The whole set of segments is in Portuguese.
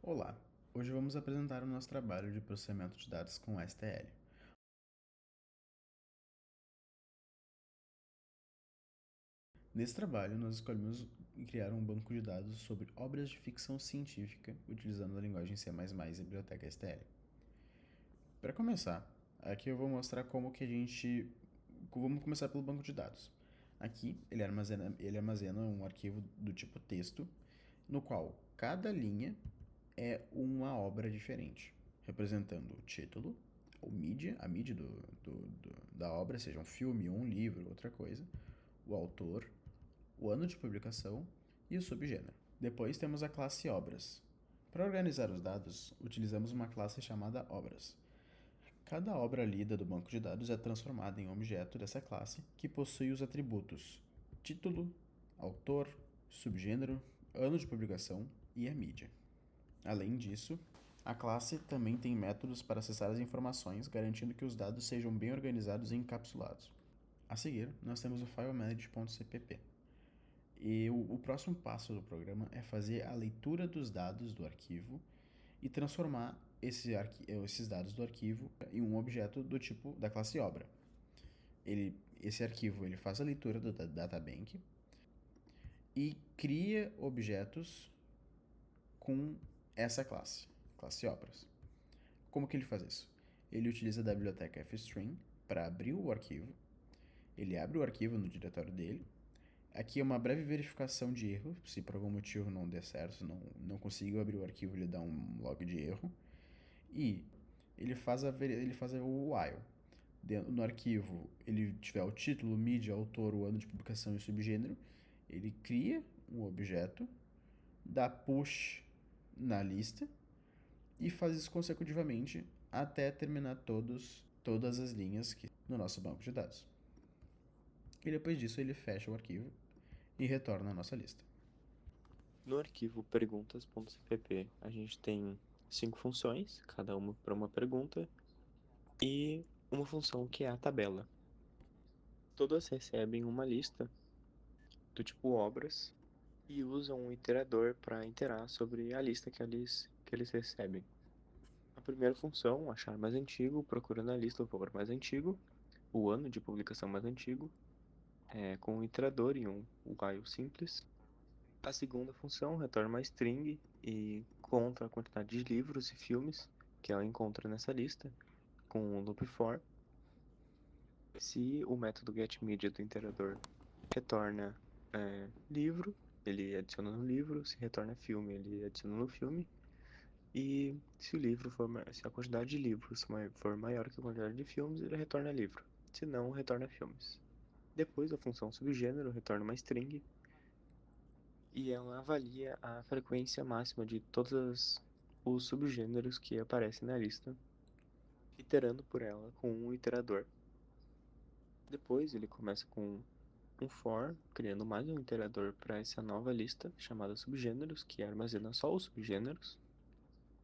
Olá, hoje vamos apresentar o nosso trabalho de processamento de dados com STL. Nesse trabalho, nós escolhemos criar um banco de dados sobre obras de ficção científica utilizando a linguagem C++ e a biblioteca STL. Para começar, aqui eu vou mostrar como que a gente... Vamos começar pelo banco de dados. Aqui, ele armazena um arquivo do tipo texto, no qual cada linha é uma obra diferente, representando o título, a mídia da obra, seja um filme, um livro, outra coisa, o autor, o ano de publicação e o subgênero. Depois temos a classe obras. Para organizar os dados, utilizamos uma classe chamada obras. Cada obra lida do banco de dados é transformada em um objeto dessa classe que possui os atributos título, autor, subgênero, ano de publicação e a mídia. Além disso, a classe também tem métodos para acessar as informações, garantindo que os dados sejam bem organizados e encapsulados. A seguir, nós temos o FileManage.cpp. E o próximo passo do programa é fazer a leitura dos dados do arquivo e transformar esses dados do arquivo em um objeto do tipo da classe obra. Esse arquivo ele faz a leitura do databank e cria objetos com essa classe obras. Como que ele faz isso? Ele utiliza a biblioteca fstring para abrir o arquivo. Ele abre o arquivo no diretório dele. Aqui é uma breve verificação de erro. Se por algum motivo não der certo, se não conseguiu abrir o arquivo, ele dá um log de erro. E ele faz o while. No arquivo, ele tiver o título, mídia, autor, o ano de publicação e o subgênero. Ele cria um objeto, dá push na lista e faz isso consecutivamente até terminar todas as linhas no nosso banco de dados. E depois disso ele fecha o arquivo e retorna a nossa lista. No arquivo perguntas.cpp, a gente tem 5 funções, cada uma para uma pergunta, e uma função que é a tabela. Todas recebem uma lista do tipo obras e usam um iterador para iterar sobre a lista que eles recebem. A primeira função, achar mais antigo, procura na lista o valor mais antigo, o ano de publicação mais antigo, com um iterador e um while simples. A segunda função retorna uma string e conta a quantidade de livros e filmes que ela encontra nessa lista, com um loop for. Se o método getMedia do iterador retorna livro, ele adiciona no livro. Se retorna filme, ele adiciona no filme. E se a quantidade de livros for maior que a quantidade de filmes, ele retorna livro. Se não, retorna filmes. Depois, a função subgênero retorna uma string e ela avalia a frequência máxima de todos os subgêneros que aparecem na lista, iterando por ela com um iterador. Depois, ele começa com um for, criando mais um iterador para essa nova lista chamada subgêneros, que armazena só os subgêneros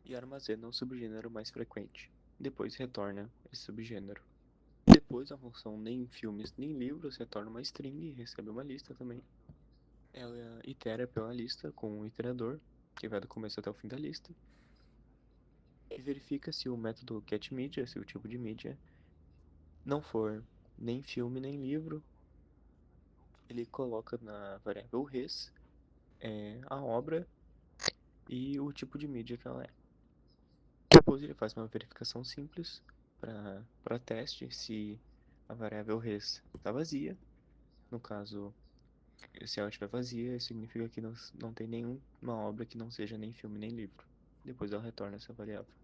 e armazena o subgênero mais frequente. Depois retorna esse subgênero. Depois a função nem filmes nem livros retorna uma string e recebe uma lista também. Ela itera pela lista com um iterador, que vai do começo até o fim da lista, e verifica se o método getMedia, se o tipo de mídia, não for nem filme nem livro. Ele coloca na variável res a obra e o tipo de mídia que ela é. Depois ele faz uma verificação simples para teste se a variável res está vazia. No caso, se ela estiver vazia, significa que não tem nenhuma obra que não seja nem filme nem livro. Depois ela retorna essa variável.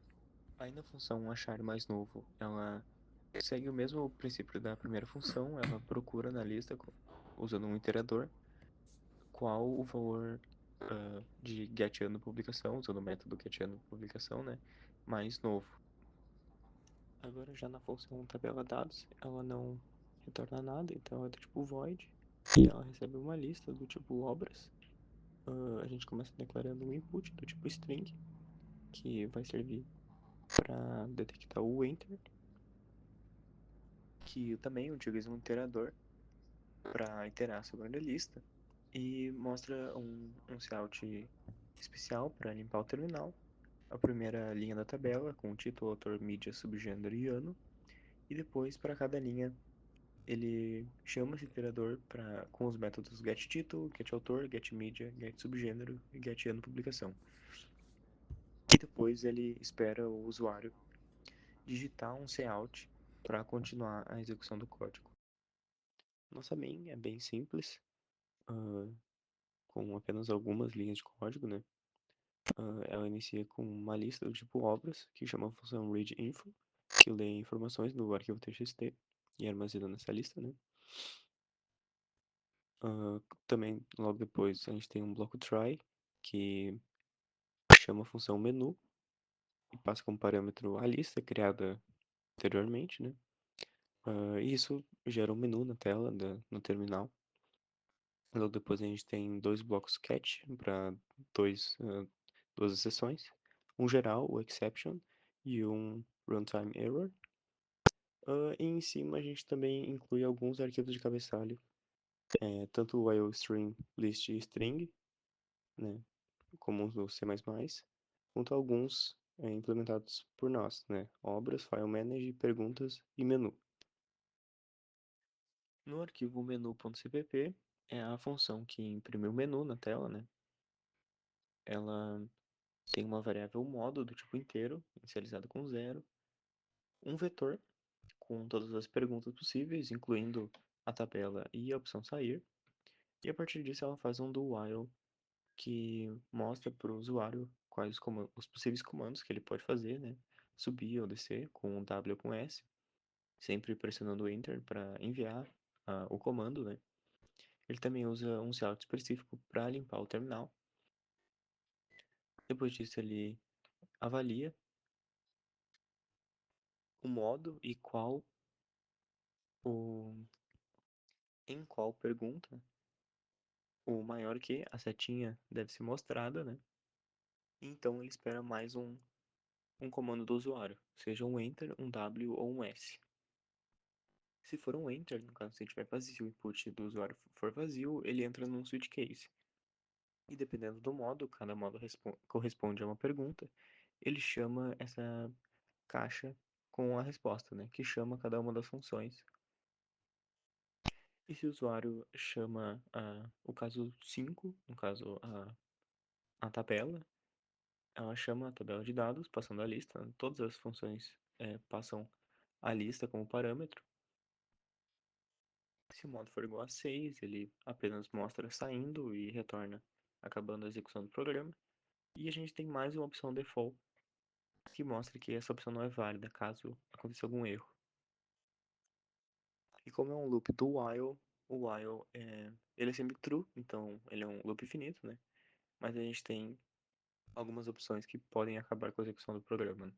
Aí na função achar mais novo, ela segue o mesmo princípio da primeira função. Ela procura na lista, usando um iterador, qual o valor de getAno publicação, usando o método getAno publicação, né, mais novo. Agora já na função tabela dados, ela não retorna nada, então é do tipo void, e ela recebe uma lista do tipo obras. A gente começa declarando um input do tipo string, que vai servir para detectar o enter, que também utiliza um iterador para iterar sobre a lista, e mostra um cout especial para limpar o terminal, a primeira linha da tabela, com o título, autor, mídia, subgênero e ano, e depois, para cada linha, ele chama esse iterador com os métodos getTitle, getAutor, getMedia, getSubgênero e getAno publicação. E depois ele espera o usuário digitar um cout para continuar a execução do código. Nossa main é bem simples, com apenas algumas linhas de código, né? Ela inicia com uma lista do tipo obras, que chama a função readInfo, que lê informações no arquivo txt e armazena nessa lista, né? Também, logo depois, a gente tem um bloco try, que chama a função menu e passa como parâmetro a lista criada anteriormente, né? E isso gera um menu na tela, no terminal. Logo depois a gente tem dois blocos catch para duas exceções. Um geral, o exception, e um runtime error. E em cima a gente também inclui alguns arquivos de cabeçalho, tanto o IOString, list e string, né, comuns no C++, quanto alguns implementados por nós, né, obras, file manage, perguntas e menu. No arquivo menu.cpp é a função que imprime o menu na tela, né? Ela tem uma variável modo do tipo inteiro, inicializada com 0, um vetor com todas as perguntas possíveis, incluindo a tabela e a opção sair, e a partir disso ela faz um do while que mostra para o usuário quais os possíveis comandos que ele pode fazer, né? Subir ou descer com um W ou com S, sempre pressionando Enter para enviar o comando, né? Ele também usa um cout específico para limpar o terminal. Depois disso ele avalia o modo e o, em qual pergunta o maior que a setinha deve ser mostrada, né? Então ele espera mais um comando do usuário, seja um Enter, um W ou um S. Se for um Enter, no caso se tiver vazio, o input do usuário for vazio, ele entra num switch case. E dependendo do modo, cada modo corresponde a uma pergunta, ele chama essa caixa com a resposta, né? Que chama cada uma das funções. E se o usuário chama o caso 5, no caso a tabela, ela chama a tabela de dados, passando a lista. Todas as funções passam a lista como parâmetro. Se o modo for igual a 6, ele apenas mostra saindo e retorna acabando a execução do programa. E a gente tem mais uma opção default, que mostra que essa opção não é válida caso aconteça algum erro. E como é um loop do while, o while ele é sempre true, então ele é um loop infinito, né? Mas a gente tem algumas opções que podem acabar com a execução do programa, né?